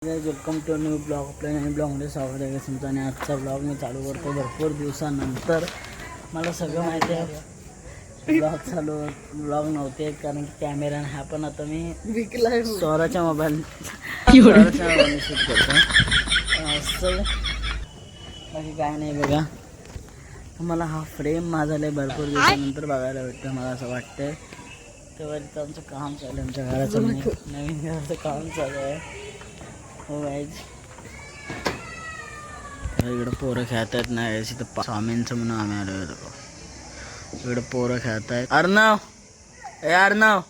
Welcome to new blog. आपल्या नवीन ब्लॉगमध्ये स्वागत आहे तुमचं. आणि आजचा ब्लॉग मी चालू करतो भरपूर दिवसानंतर. मला सगळं माहिती आहे ब्लॉग नव्हते कारण की कॅमेरा हा पण आता मी विकला स्वराच्या मोबाईल शूट करतो. असं बाकी काय नाही बघा. मला हा फ्रेम माझा लय भरपूर दिवसानंतर बघायला भेटतं. मला असं वाटतंय तेव्हा तिथं आमचं काम चालू आहे. आमच्या घराचं नवीन घराचं काम चालू आहे. हो गाईज, इकडं पोरं खेळत आहेत ना. इथं स्वामींचं म्हणून आम्ही आलो होतो. इकडं पोरं खेळत आहेत. अर्णव ए अर्णव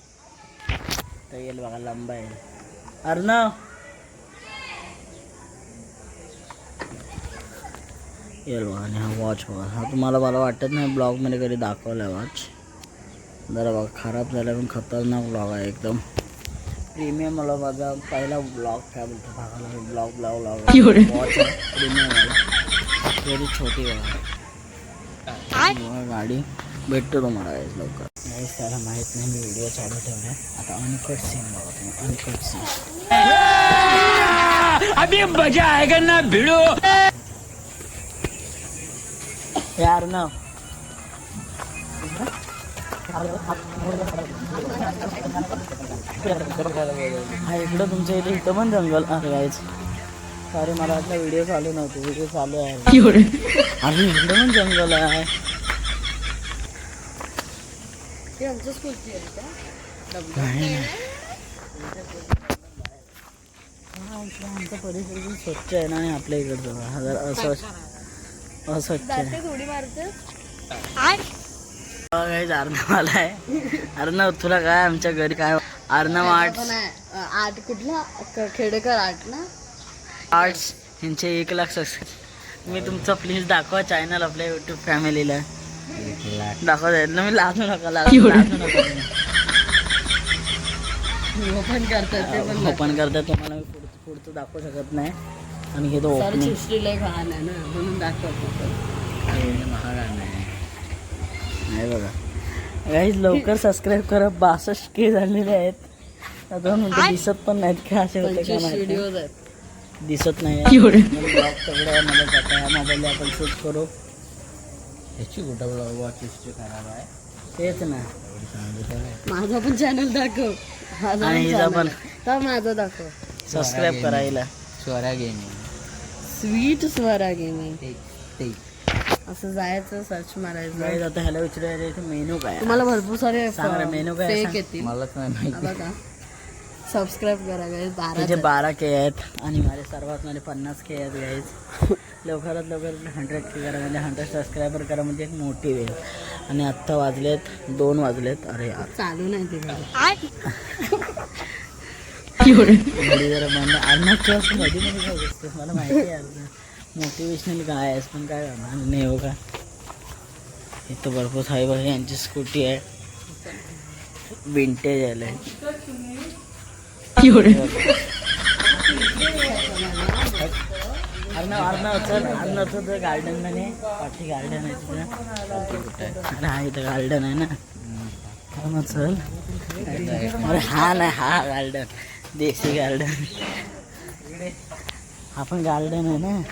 तर येईल बघा, लंबा येईल अर्णव. येईल बघा. आणि हा वॉच बघा, हा तुम्हाला मला वाटत नाही ब्लॉगमध्ये कधी दाखवला आहे वॉच. जरा बघा खराब झाला पण खतरनाक ब्लॉग आहे एकदम. प्रीमियम मला माझा पहिला ब्लॉग काय बोलतो भागाला ब्लॉग वॉच प्रीमियम वाला. थोडी छोटी बघा गाडी भेटतो तुम्हाला लवकर. नाही त्याला माहीत नाही मी व्हिडिओ चालू ठेवला. आता अनकट सीन बघा तुम्ही. अनकट सीन अभी मजा आएगा ना भिडो यार ना. हा इकडं तुमच्या इथं पण जंगल आहे. अरे मला वाटलं व्हिडिओ चालू नव्हते. व्हिडिओ चालू आहे. अरे इकडं पण जंगल आहे. आमचा परिसर स्वच्छ आहे ना. आणि आपल्या इकडचं असं अस्वच्छ आहे. अर्णव आला आहे. अर्णव तुला काय आमच्या घरी काय अर्णव आर्ट कुठला खेडेकर आर्ट ना. आर्ट्स यांचे 1 लाख सबस्क्राईब. मी तुमचं प्लीज दाखवा चॅनल आपल्या यूट्यूब फॅमिलीला दाखवत आहेत ना. मी लाजू नका ओपन करतात ओपन करतात. तुम्हाला मी पुढचं दाखवू शकत नाही. आणि हे तो सृष्टीला घाण आहे ना म्हणून दाखवतो. महाग नाही बघा काहीच. लवकर सबस्क्राईब करा. 62K झालेले आहेत. आता म्हणतो दिसत पण नाहीत का असे होते का व्हिडिओज आहेत दिसत नाही. ब्लॉग सगळं मला जातं. ह्या मोबाईलला आपण शूट करू. ह्याची कुठं ब्लॉग वॉच हिस्ट्री खराब आहे. तेच ना. माझा पण चॅनल दाखव. आणि हिचा पण माझा दाखव. सबस्क्राईब करायला. Swara gaming sweet Swara gaming असं जायचं सर्च मारायचं. आता ह्याला विचारायचं इथे मेनू काय. तुम्हाला भरपूर सारे सांग मेनू काय फेक येतील. मलाच नाही माहिती. बघा सबस्क्राईब करा गाईज. 12K आहेत. आणि माझे सर्वात माझे 50K आहेत गाईज. लवकरात लवकर 100K करा. म्हणजे 100 सबस्क्रायबर करा म्हणजे एक मोठी वेळ. आणि आत्ता वाजलेत 2 वाजलेत. अरे यार चालू नाही ते घडी जरा बंद. अर्णवच्या मध्ये मध्ये काय दिसतं मला माहिती आहे. अर्णव मोटिवेशनल काय आहेस पण काय करणार नाही हो का. इथं भरपूर साई बघा यांची स्कूटी आहे. विंटेज आलं आहे. अर्णव चल तर गार्डन मध्ये पाठी गार्डन आहे तिथं. अरे हा इथं गार्डन आहे ना. अर्णव चल. अरे हा नाही हा गार्डन देसी गार्डन. हा पण गार्डन आहे ना.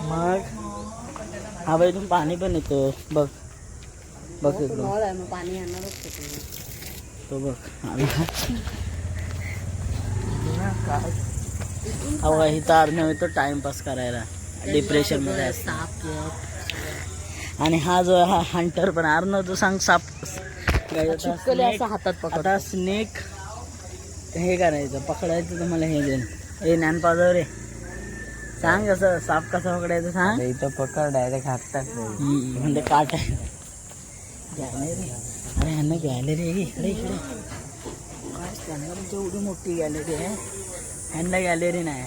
मग हा बाई इथून पाणी पण येतो बघ बघ पाणी येणारच तो बघ. हा इथं अर्णव येतो टाइमपास करायला. डिप्रेशन मध्ये असतो. आणि हा जो हा हंटर पण अर्णव जो सांग साप हातात पकड. आता स्नेक हे करायचं पकडायचं. तुम्हाला हे देईन. हे ज्ञान पावलं रे सांग कसं साप कसा पकडायचं सांग. इथं पकड डायरेक्ट हातात म्हणजे काट आहे. गॅलरी अरे ह्यांना गॅलरी आहे इकडे इकडे. त्यांना म्हणजे एवढी मोठी गॅलरी आहे. ह्यांना गॅलरी नाही.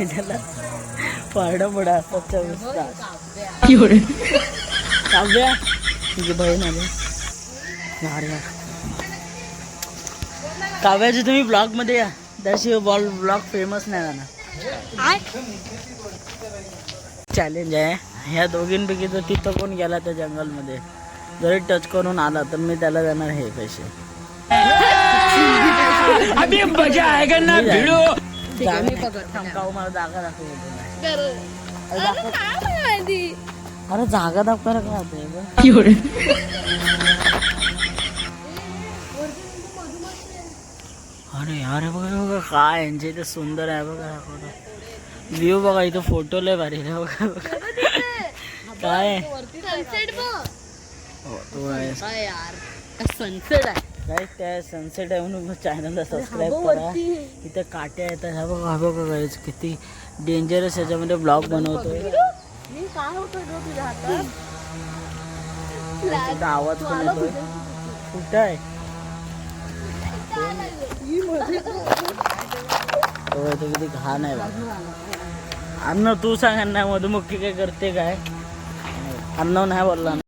त्याला पारडं पुढं असतात 24 तास. काव्या तुझी बहीण आली. काव्याची तुम्ही ब्लॉग मध्ये या. त्याशिवाय ब्लॉग फेमस नाही जाणार. चॅलेंज आहे ह्या दोघींपैकी जर तिथं कोण गेला त्या जंगलमध्ये जरी टच करून आला तर मी त्याला देणार हे पैसे. ठीक आहे, मी पकडते. काऊ मला जागा दाखव. माहिती अरे जागा दाखवायला काय होतंय ग? अरे अरे बघा बघा काय यांचे इथे सुंदर आहे बघा व्ह्यू बघा इथं फोटो लय भारी आहे बघा बघा. काय सनसेट हो तो आहे काय यार सनसेट आहे. काय त्या सनसेट आहे म्हणून चॅनलला सबस्क्राईब करा. इथं काट्या येतात हा बघा गाईज किती डेंजरस याच्यामध्ये ब्लॉग बनवतोय. मी काय होतं ग तुझ्या हातात? इथं आवाज पण येतोय. कुठं आहे तो किती घाण आहे बघा. अन्न तू सांग ना मधुमक्खी काय करते काय अन्न नाही बोलला ना.